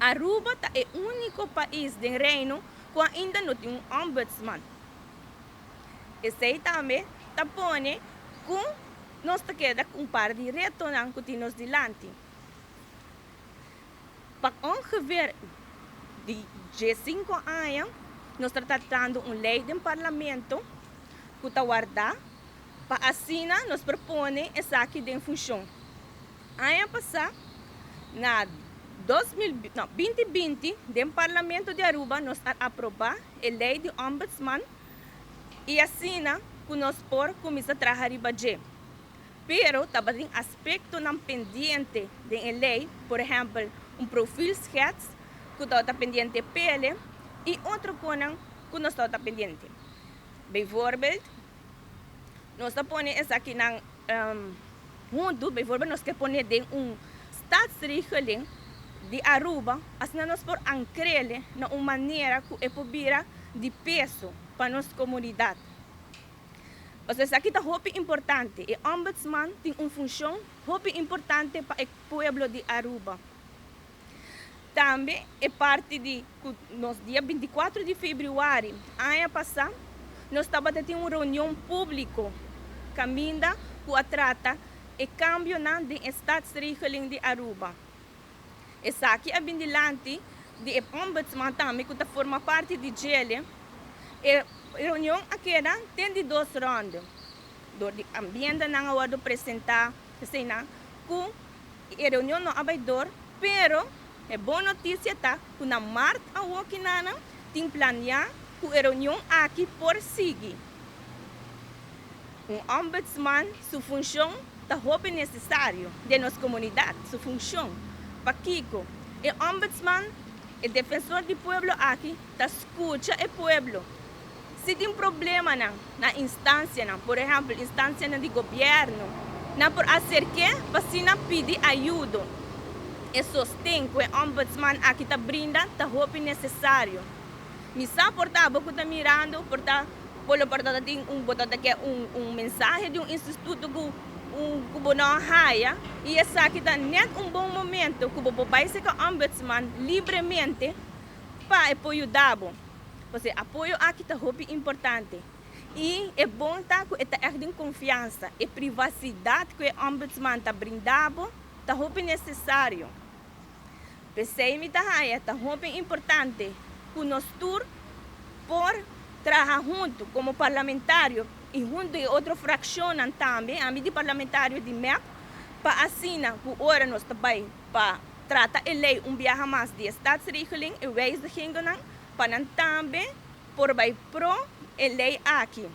Aruba é o único país do reino que ainda não tem um ombudsman. Esse também põe com nós queda com um par de retos que temos dilante. Para ongeveer de 5 anos, nós estamos tratando uma lei do parlamento que está guardada para assim nós propomos essa aqui em função. Ano passado, na 2020, do Parlamento de Aruba, nós aprovamos a lei de ombudsman e assim que nós por começar a trabalhar riba. Pero também aspecto não pendente da lei, por exemplo, perfil schets que está pendente pele e outra coisa que nós está pendente. Bijvoorbeeld, nós põe essa aqui na mundo, bijvoorbeeld nós que põe de staatsregeling de Aruba, assim nós por ancrele na uma maneira que é pobira de peso para nossa comunidade. Ou seja, aqui está muito importante. O ombudsman tem uma função muito importante para o povo de Aruba. Também é parte de nos dia 24 de fevereiro, ano passado, nós estávamos tendo uma reunião pública caminda que trata o cambio de staatsregeling de Aruba. Essa aqui é bem dilante de ombudsman também que forma parte de GELE. A reunião aqui tem de 2 rondas. Do ambiente não pode apresentar, assim, que a reunião não é dor, pero é boa notícia tá que na março a Wokinana tem planeado que a reunião aqui por seguir. Ombudsman, sua função está muito necessário de nossa comunidade, sua função. Para Kiko, o ombudsman, o defensor do povo aqui, escuta o povo. Se tem problema na instância, por exemplo, instância de governo, não por acercar, para pedir ajuda. E sostém que o ombudsman aqui está brindando, está muito necessário. Me sabe portar, porque está mirando, portar, tem um mensagem de instituto que não raia, e essa aqui está net bom momento que o país que o ombudsman livremente para apoiar. Você apoio aqui está muito importante. E é bom que está em confiança. E privacidade que o ombudsman está brindando está muito necessário. Pensei que está muito importante que nós todos por trabalhar junto como parlamentário e junto de outra fração também, a de parlamentário de MEP, para assim que agora nós também para tratar a lei viaja mais de staatsregeling e wijzigingen para também por pro a lei aqui.